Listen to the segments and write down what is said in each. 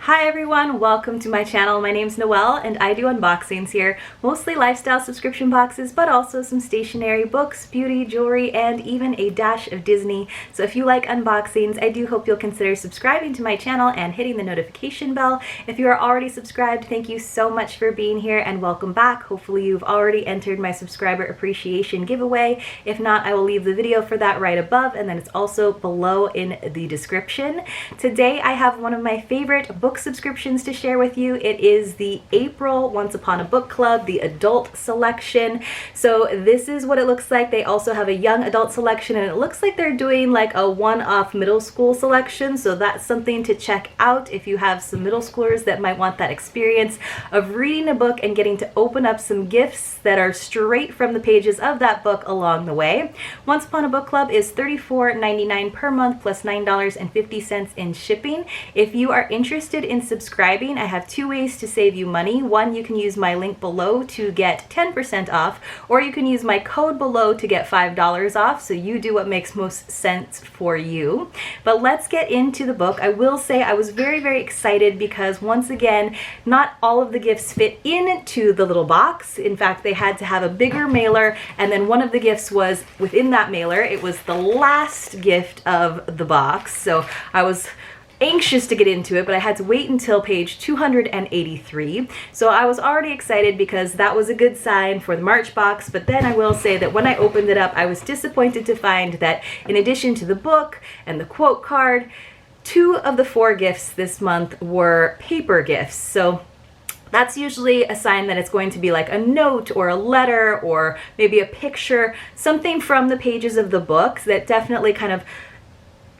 Hi everyone, welcome to my channel. My name's Noelle and I do unboxings here, mostly lifestyle subscription boxes, but also some stationery, books, beauty, jewelry, and even a dash of Disney. So if you like unboxings, I do hope you'll consider subscribing to my channel and hitting the notification bell. If you are already subscribed, thank you so much for being here and welcome back. Hopefully you've already entered my subscriber appreciation giveaway. If not, I will leave the video for that right above, and then it's also below in the description. Today I have one of my favorite book subscriptions to share with you. It is the April Once Upon a Book Club, the adult selection. So this is what it looks like. They also have a young adult selection, and it looks like they're doing like a one-off middle school selection. So that's something to check out if you have some middle schoolers that might want that experience of reading a book and getting to open up some gifts that are straight from the pages of that book along the way. Once Upon a Book Club is $34.99 per month plus $9.50 in shipping. If you are interested in subscribing, I have two ways to save you money. One, you can use my link below to get 10% off, or you can use my code below to get $5 off. So you do what makes most sense for you. But let's get into the book. I will say I was very excited because once again, not all of the gifts fit into the little box. In fact, they had to have a bigger mailer, and then one of the gifts was within that mailer. It was the last gift of the box. So I was anxious to get into it, but I had to wait until page 283. So I was already excited because that was a good sign for the March box, but then I will say that when I opened it up, I was disappointed to find that in addition to the book and the quote card, 2 of the 4 gifts this month were paper gifts. So that's usually a sign that it's going to be like a note or a letter or maybe a picture, something from the pages of the book that definitely kind of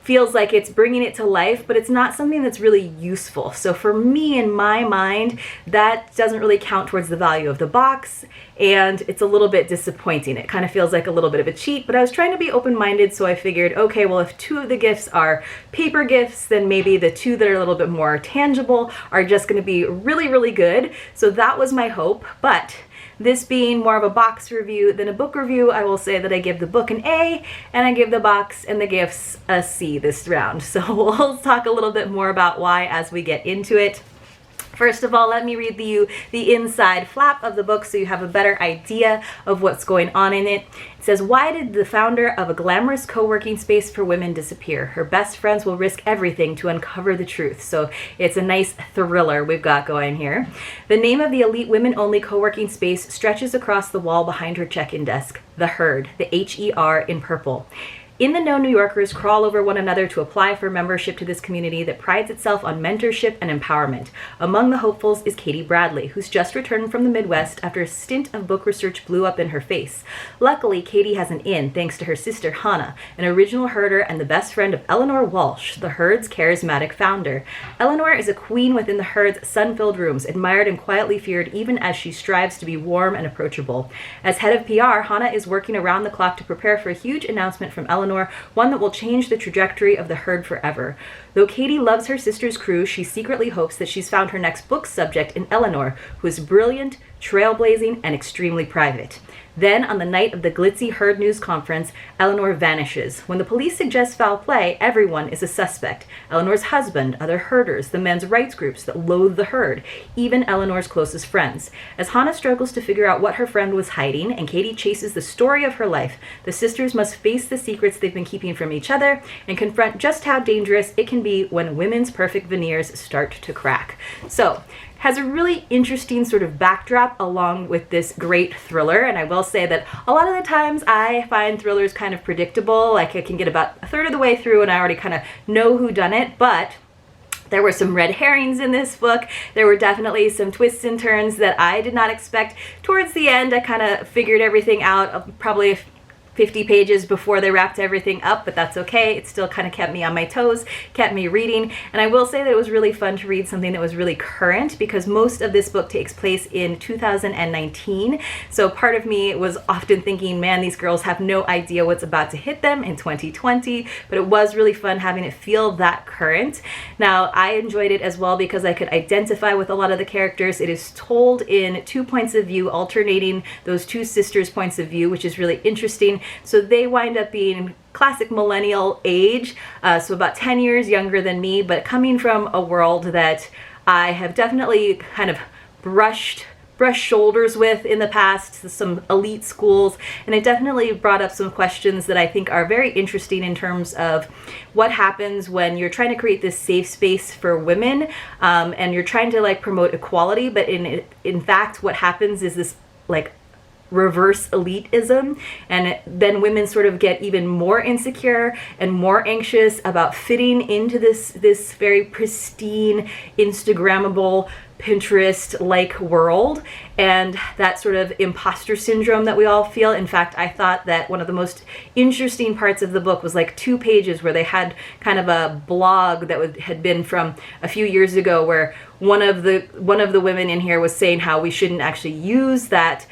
feels like it's bringing it to life, but it's not something that's really useful. So for me, in my mind, that doesn't really count towards the value of the box, and it's a little bit disappointing. It kind of feels like a little bit of a cheat, but I was trying to be open-minded, so I figured, okay, well, if 2 of the gifts are paper gifts, then maybe the 2 that are a little bit more tangible are just going to be really good. So that was my hope, but this being more of a box review than a book review, I will say that I give the book an A and I give the box and the gifts a C this round. So we'll talk a little bit more about why as we get into it. First of all, let me read you the inside flap of the book so you have a better idea of what's going on in it. It says, why did the founder of a glamorous co-working space for women disappear? Her best friends will risk everything to uncover the truth. So it's a nice thriller we've got going here. The name of the elite women-only co-working space stretches across the wall behind her check-in desk. The Herd, the H-E-R in purple. In the know, New Yorkers crawl over one another to apply for membership to this community that prides itself on mentorship and empowerment. Among the hopefuls is Katie Bradley, who's just returned from the Midwest after a stint of book research blew up in her face. Luckily, Katie has an in thanks to her sister Hannah, an original herder and the best friend of Eleanor Walsh, the Herd's charismatic founder. Eleanor is a queen within the Herd's sun-filled rooms, admired and quietly feared even as she strives to be warm and approachable. As head of PR, Hannah is working around the clock to prepare for a huge announcement from Eleanor, one that will change the trajectory of the Herd forever. Though Katie loves her sister's crew, she secretly hopes that she's found her next book subject in Eleanor, who is brilliant, trailblazing, and extremely private. Then, on the night of the glitzy Herd News conference, Eleanor vanishes. When the police suggest foul play, everyone is a suspect. Eleanor's husband, other herders, the men's rights groups that loathe the Herd, even Eleanor's closest friends. As Hannah struggles to figure out what her friend was hiding, and Katie chases the story of her life, the sisters must face the secrets they've been keeping from each other and confront just how dangerous it can be when women's perfect veneers start to crack. So, has a really interesting sort of backdrop along with this great thriller, and I will say that a lot of the times I find thrillers kind of predictable. Like I can get about a third of the way through and I already kind of know who done it, but there were some red herrings in this book. There were definitely some twists and turns that I did not expect. Towards the end, I kind of figured everything out, probably 50 pages before they wrapped everything up, but that's okay. It still kind of kept me on my toes, kept me reading. And I will say that it was really fun to read something that was really current because most of this book takes place in 2019. So part of me was often thinking, man, these girls have no idea what's about to hit them in 2020, but it was really fun having it feel that current. Now, I enjoyed it as well because I could identify with a lot of the characters. It is told in 2 points of view, alternating those 2 sisters' points of view, which is really interesting. So they wind up being classic millennial age, so about 10 years younger than me, but coming from a world that I have definitely kind of brushed shoulders with in the past, some elite schools, and it definitely brought up some questions that I think are very interesting in terms of what happens when you're trying to create this safe space for women, and you're trying to like promote equality, but in fact what happens is this like reverse elitism, and then women sort of get even more insecure and more anxious about fitting into this very pristine, Instagrammable, Pinterest-like world, and that sort of imposter syndrome that we all feel. In fact, I thought that one of the most interesting parts of the book was like 2 pages where they had kind of a blog that had been from a few years ago, where one of the women in here was saying how we shouldn't actually use that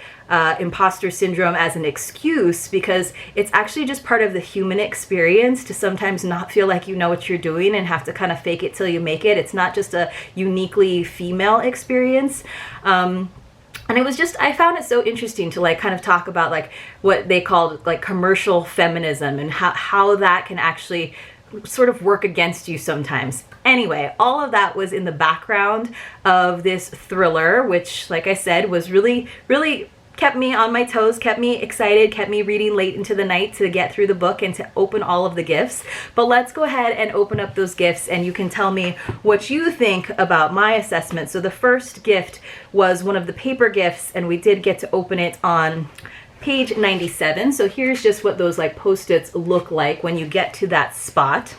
imposter syndrome as an excuse, because it's actually just part of the human experience to sometimes not feel like you know what you're doing and have to kind of fake it till you make it. It's not just a uniquely female experience. And it was just, I found it so interesting to like kind of talk about like what they called like commercial feminism, and how that can actually sort of work against you sometimes. Anyway, all of that was in the background of this thriller, which, like I said, was really, really kept me on my toes, kept me excited, kept me reading late into the night to get through the book and to open all of the gifts. But let's go ahead and open up those gifts, and you can tell me what you think about my assessment. So the first gift was one of the paper gifts, and we did get to open it on page 97. So here's just what those like post-its look like when you get to that spot.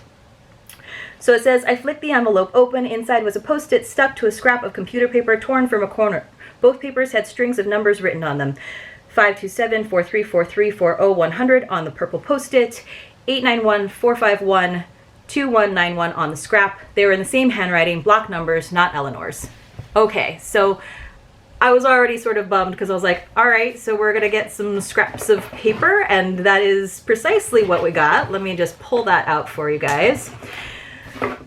So it says, I flicked the envelope open. Inside was a post-it stuck to a scrap of computer paper torn from a corner. Both papers had strings of numbers written on them. 527 4343 40 100 on the purple post-it, 891 451 2191 on the scrap. They were in the same handwriting, block numbers, not Eleanor's. Okay, so I was already sort of bummed because I was like, all right, so we're gonna get some scraps of paper, and that is precisely what we got. Let me just pull that out for you guys.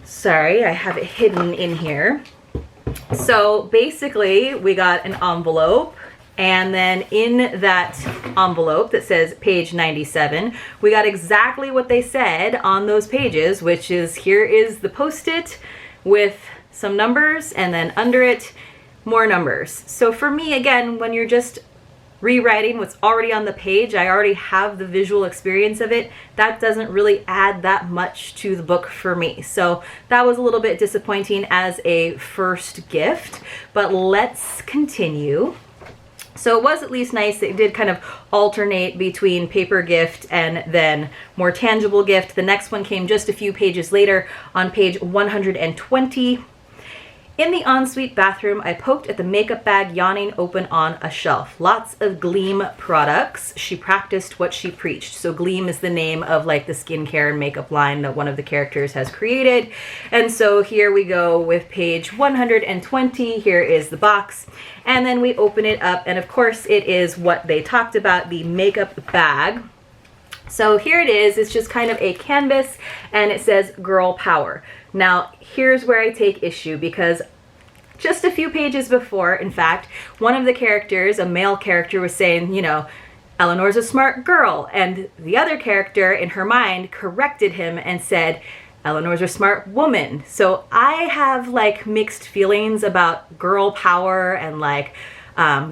Sorry, I have it hidden in here. So basically we got an envelope, and then in that envelope that says page 97, we got exactly what they said on those pages, which is, here is the post-it with some numbers, and then under it more numbers. So for me, again, when you're just rewriting what's already on the page, I already have the visual experience of it. That doesn't really add that much to the book for me. So that was a little bit disappointing as a first gift, but let's continue. So it was at least nice that it did kind of alternate between paper gift and then more tangible gift. The next one came just a few pages later on page 120. In the ensuite bathroom, I poked at the makeup bag yawning open on a shelf. Lots of Gleam products. She practiced what she preached. So Gleam is the name of like the skincare and makeup line that one of the characters has created. And so here we go with page 120. Here is the box. And then we open it up, and of course it is what they talked about, the makeup bag. So here it is. It's just kind of a canvas, and it says girl power. Now, here's where I take issue, because just a few pages before, in fact, one of the characters, a male character, was saying, you know, Eleanor's a smart girl, and the other character in her mind corrected him and said, Eleanor's a smart woman. So I have like mixed feelings about girl power and like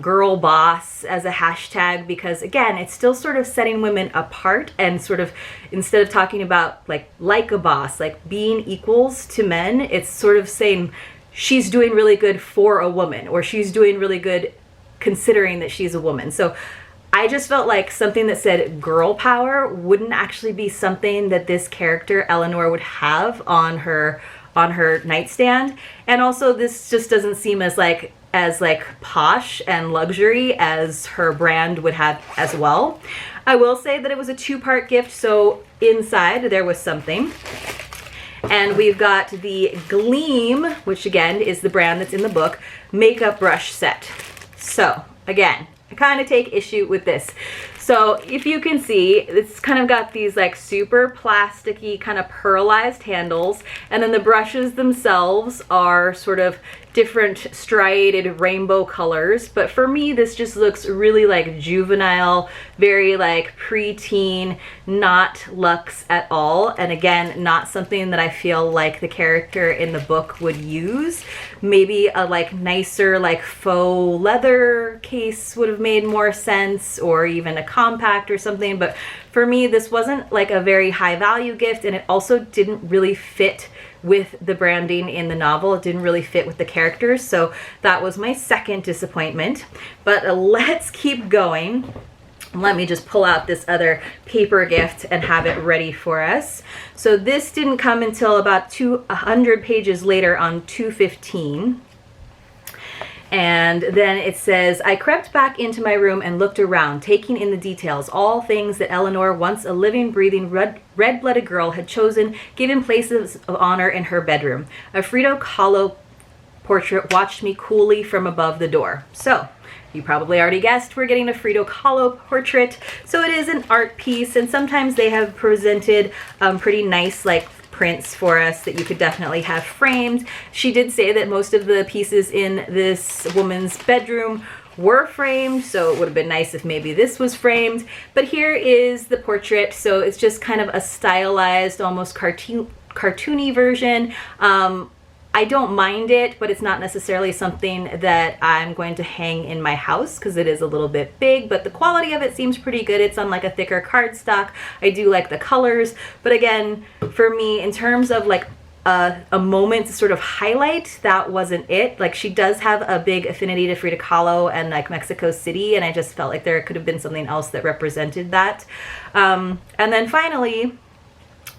girl boss as a hashtag, because again, it's still sort of setting women apart, and sort of, instead of talking about like a boss, like being equals to men, it's sort of saying she's doing really good for a woman, or she's doing really good considering that she's a woman. So I just felt like something that said girl power wouldn't actually be something that this character Eleanor would have on her nightstand. And also this just doesn't seem as posh and luxury as her brand would have as well. I will say that it was a 2-part gift, so inside there was something. And we've got the Gleam, which again is the brand that's in the book, makeup brush set. So again, I kind of take issue with this. So if you can see, it's kind of got these like super plasticky kind of pearlized handles, and then the brushes themselves are sort of different striated rainbow colors, but for me this just looks really like juvenile, very like preteen, not luxe at all, and again, not something that I feel like the character in the book would use. Maybe a like nicer like faux leather case would have made more sense, or even a compact or something, but for me this wasn't like a very high value gift, and it also didn't really fit with the branding in the novel. It didn't really fit with the characters, so that was my second disappointment. But let's keep going. Let me just pull out this other paper gift and have it ready for us. So this didn't come until about 200 pages later on 215. And then it says, I crept back into my room and looked around, taking in the details, all things that Eleanor, once a living, breathing, red-blooded girl, had chosen, given places of honor in her bedroom. A Frida Kahlo portrait watched me coolly from above the door. So, you probably already guessed, we're getting a Frida Kahlo portrait. So it is an art piece, and sometimes they have presented pretty nice, like, prints for us that you could definitely have framed. She did say that most of the pieces in this woman's bedroom were framed, so it would have been nice if maybe this was framed. But here is the portrait, so it's just kind of a stylized, almost cartoony version. I don't mind it, but it's not necessarily something that I'm going to hang in my house because it is a little bit big, but the quality of it seems pretty good. It's on like a thicker cardstock. I do like the colors, but again, for me, in terms of like a moment to sort of highlight, that wasn't it. Like, she does have a big affinity to Frida Kahlo and like Mexico City, and I just felt like there could have been something else that represented that. And then finally,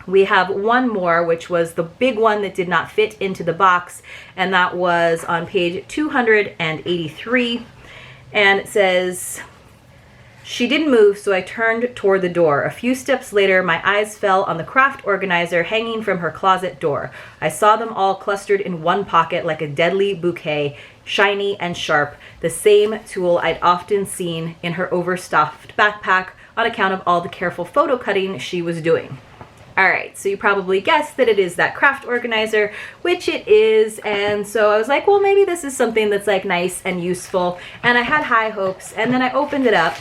we have one more, which was the big one that did not fit into the box, and that was on page 283. And it says, she didn't move, so I turned toward the door. A few steps later, my eyes fell on the craft organizer hanging from her closet door. I saw them all clustered in one pocket like a deadly bouquet, shiny and sharp, the same tool I'd often seen in her overstuffed backpack on account of all the careful photo cutting she was doing. Alright, so you probably guessed that it is that craft organizer, which it is, and so I was like, well, maybe this is something that's like nice and useful, and I had high hopes, and then I opened it up.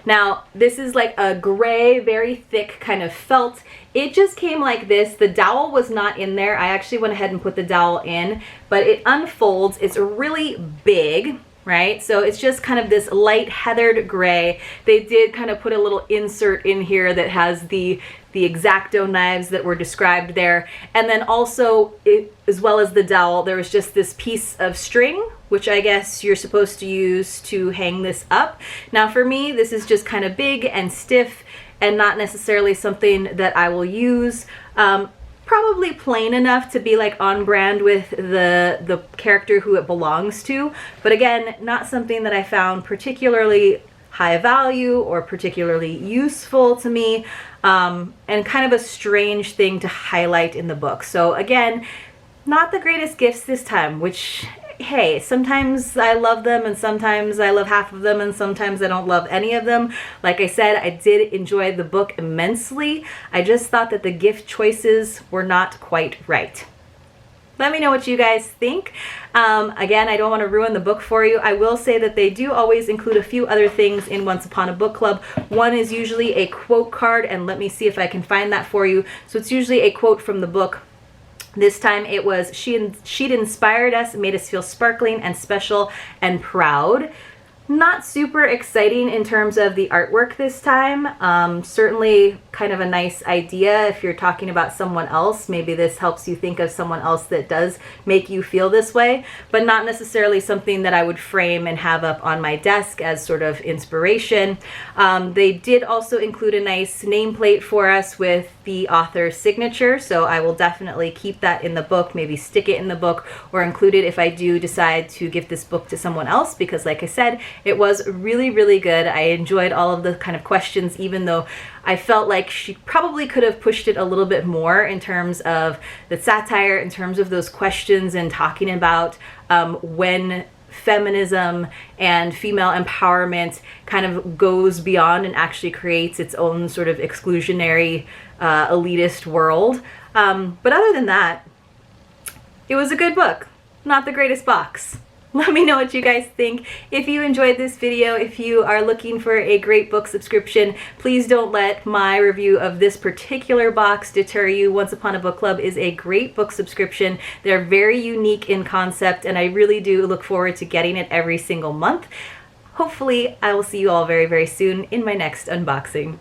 Now, this is like a gray, very thick kind of felt. It just came like this. The dowel was not in there. I actually went ahead and put the dowel in, but it unfolds. It's really big, right? So it's just kind of this light heathered gray. They did kind of put a little insert in here that has the X-Acto knives that were described there. And then also, as well as the dowel, there was just this piece of string, which I guess you're supposed to use to hang this up. Now for me, this is just kind of big and stiff and not necessarily something that I will use. Probably plain enough to be like on brand with the character who it belongs to, but again, not something that I found particularly high value or particularly useful to me, and kind of a strange thing to highlight in the book. So again, not the greatest gifts this time, which, hey, sometimes I love them and sometimes I love half of them and sometimes I don't love any of them. Like I said, I did enjoy the book immensely. I just thought that the gift choices were not quite right. Let me know what you guys think. Again, I don't want to ruin the book for you. I will say that they do always include a few other things in Once Upon a Book Club. One is usually a quote card, and let me see if I can find that for you. So it's usually a quote from the book. This time it was, she'd inspired us, made us feel sparkling and special and proud. Not super exciting in terms of the artwork this time. Certainly kind of a nice idea if you're talking about someone else. Maybe this helps you think of someone else that does make you feel this way, but not necessarily something that I would frame and have up on my desk as sort of inspiration. They did also include a nice nameplate for us with the author's signature, so I will definitely keep that in the book, maybe stick it in the book or include it if I do decide to give this book to someone else, because like I said, it was really, really good. I enjoyed all of the kind of questions, even though I felt like she probably could have pushed it a little bit more in terms of the satire, in terms of those questions and talking about when feminism and female empowerment kind of goes beyond and actually creates its own sort of exclusionary, elitist world. But other than that, it was a good book. not the greatest box. Let me know what you guys think. If you enjoyed this video, if you are looking for a great book subscription, please don't let my review of this particular box deter you. Once Upon a Book Club is a great book subscription. They're very unique in concept, and I really do look forward to getting it every single month. Hopefully, I will see you all very, very soon in my next unboxing.